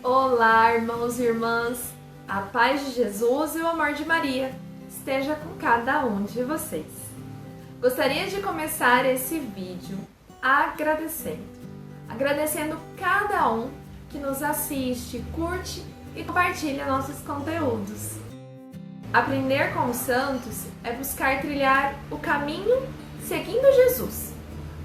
Olá, irmãos e irmãs! A paz de Jesus e o amor de Maria esteja com cada um de vocês. Gostaria de começar esse vídeo agradecendo cada um que nos assiste, curte e compartilha nossos conteúdos. Aprender com os santos é buscar trilhar o caminho seguindo Jesus.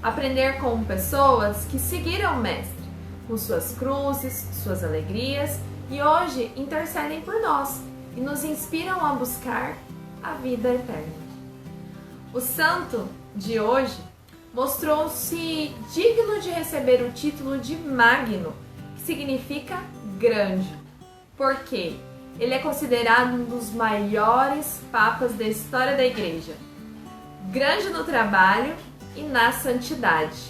Aprender com pessoas que seguiram o Mestre, com suas cruzes, suas alegrias e hoje intercedem por nós e nos inspiram a buscar a vida eterna. O santo de hoje mostrou-se digno de receber o título de Magno, que significa grande, porque ele é considerado um dos maiores papas da história da Igreja, grande no trabalho e na santidade.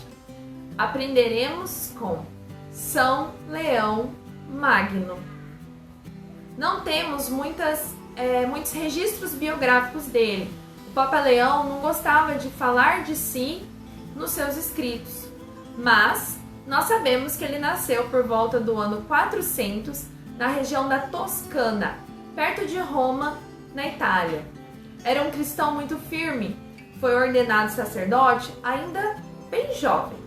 Aprenderemos com São Leão Magno. Não temos muitos registros biográficos dele. O Papa Leão não gostava de falar de si nos seus escritos, mas nós sabemos que ele nasceu por volta do ano 400 na região da Toscana, perto de Roma, na Itália. Era um cristão muito firme, foi ordenado sacerdote ainda bem jovem.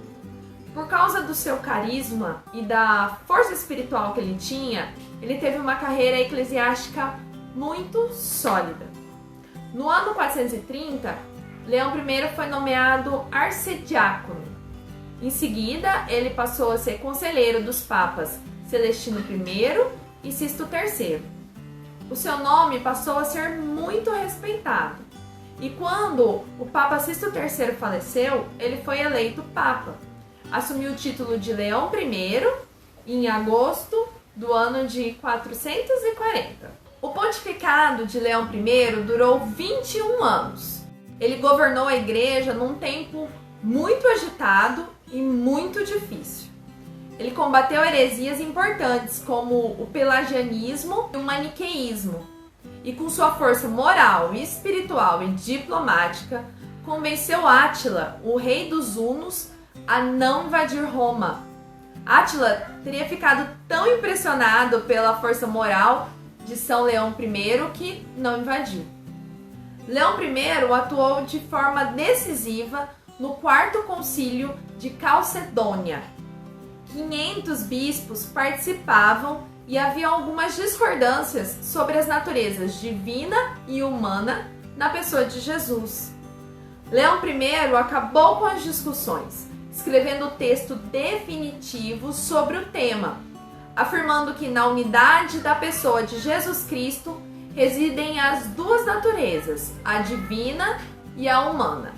Por causa do seu carisma e da força espiritual que ele tinha, ele teve uma carreira eclesiástica muito sólida. No ano 430, Leão I foi nomeado arcediácono. Em seguida, ele passou a ser conselheiro dos papas Celestino I e Sisto III. O seu nome passou a ser muito respeitado. E quando o Papa Sisto III faleceu, ele foi eleito Papa. Assumiu o título de Leão I em agosto do ano de 440. O pontificado de Leão I durou 21 anos. Ele governou a igreja num tempo muito agitado e muito difícil. Ele combateu heresias importantes como o pelagianismo e o maniqueísmo. E com sua força moral, espiritual e diplomática, convenceu Átila, o rei dos hunos, a não invadir Roma. Átila teria ficado tão impressionado pela força moral de São Leão I que não invadiu. Leão I atuou de forma decisiva no quarto concílio de Calcedônia. 500 bispos participavam e havia algumas discordâncias sobre as naturezas divina e humana na pessoa de Jesus. Leão I acabou com as discussões, escrevendo o texto definitivo sobre o tema, afirmando que na unidade da pessoa de Jesus Cristo residem as duas naturezas, a divina e a humana.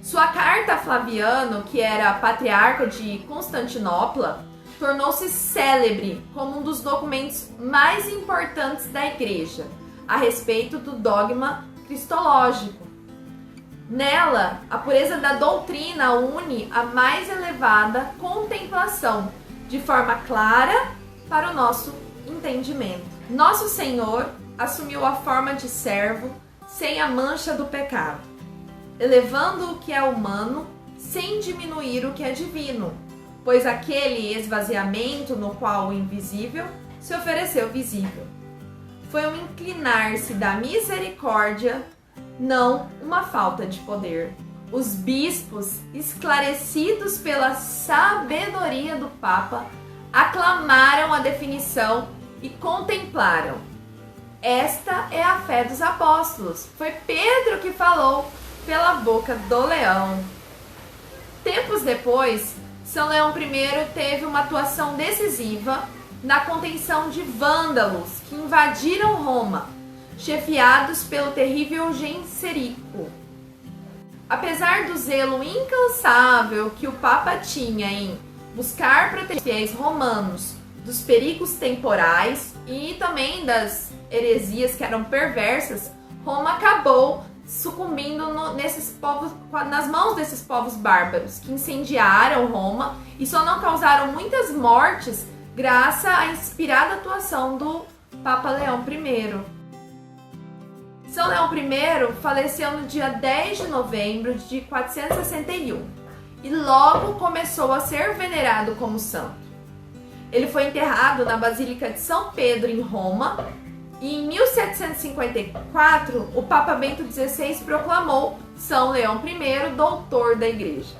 Sua carta a Flaviano, que era patriarca de Constantinopla, tornou-se célebre como um dos documentos mais importantes da Igreja a respeito do dogma cristológico. Nela, a pureza da doutrina une a mais elevada contemplação, de forma clara para o nosso entendimento. Nosso Senhor assumiu a forma de servo sem a mancha do pecado, elevando o que é humano sem diminuir o que é divino, pois aquele esvaziamento no qual o invisível se ofereceu visível. Foi um inclinar-se da misericórdia, não uma falta de poder. Os bispos, esclarecidos pela sabedoria do Papa, aclamaram a definição e contemplaram. Esta é a fé dos apóstolos. Foi Pedro que falou pela boca do leão. Tempos depois, São Leão I teve uma atuação decisiva na contenção de vândalos que invadiram Roma, chefiados pelo terrível Genserico. Apesar do zelo incansável que o Papa tinha em buscar proteger os fiéis romanos dos perigos temporais e também das heresias que eram perversas, Roma acabou sucumbindo nas mãos desses povos bárbaros que incendiaram Roma e só não causaram muitas mortes graças à inspirada atuação do Papa Leão I. São Leão I faleceu no dia 10 de novembro de 461 e logo começou a ser venerado como santo. Ele foi enterrado na Basílica de São Pedro, em Roma, e em 1754 o Papa Bento XVI proclamou São Leão I doutor da Igreja.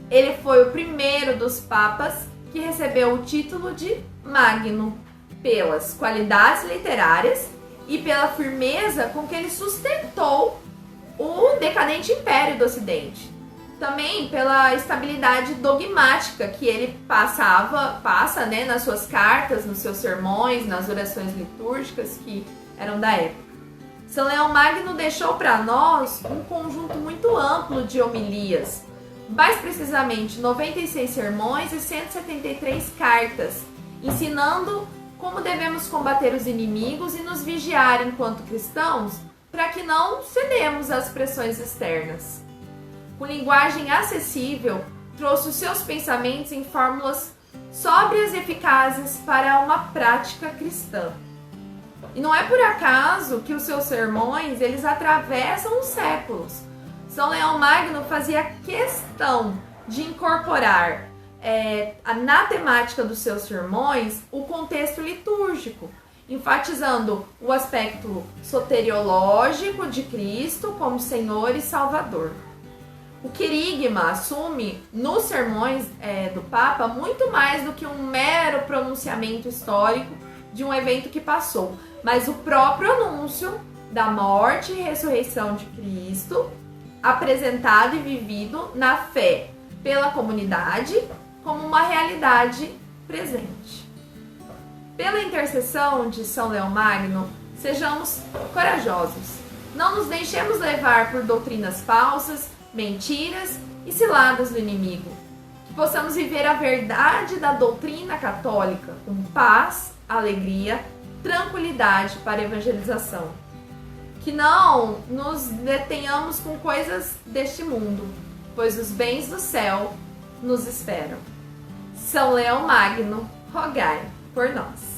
Ele foi o primeiro dos papas que recebeu o título de Magno, pelas qualidades literárias e pela firmeza com que ele sustentou o decadente Império do Ocidente. Também pela estabilidade dogmática que ele passa, né, nas suas cartas, nos seus sermões, nas orações litúrgicas que eram da época. São Leão Magno deixou para nós um conjunto muito amplo de homilias, mais precisamente 96 sermões e 173 cartas, ensinando como devemos combater os inimigos e nos vigiar enquanto cristãos para que não cedemos às pressões externas. Com linguagem acessível, trouxe os seus pensamentos em fórmulas sóbrias e eficazes para uma prática cristã. E não é por acaso que os seus sermões eles atravessam os séculos. São Leão Magno fazia questão de incorporar na temática dos seus sermões o contexto litúrgico, enfatizando o aspecto soteriológico de Cristo como Senhor e Salvador. O querigma assume nos sermões do Papa muito mais do que um mero pronunciamento histórico de um evento que passou, mas o próprio anúncio da morte e ressurreição de Cristo, apresentado e vivido na fé pela comunidade como uma realidade presente. Pela intercessão de São Leão Magno, sejamos corajosos. Não nos deixemos levar por doutrinas falsas, mentiras e ciladas do inimigo. Que possamos viver a verdade da doutrina católica com paz, alegria, tranquilidade para a evangelização. Que não nos detenhamos com coisas deste mundo, pois os bens do céu nos esperam. São Leão Magno, rogai por nós.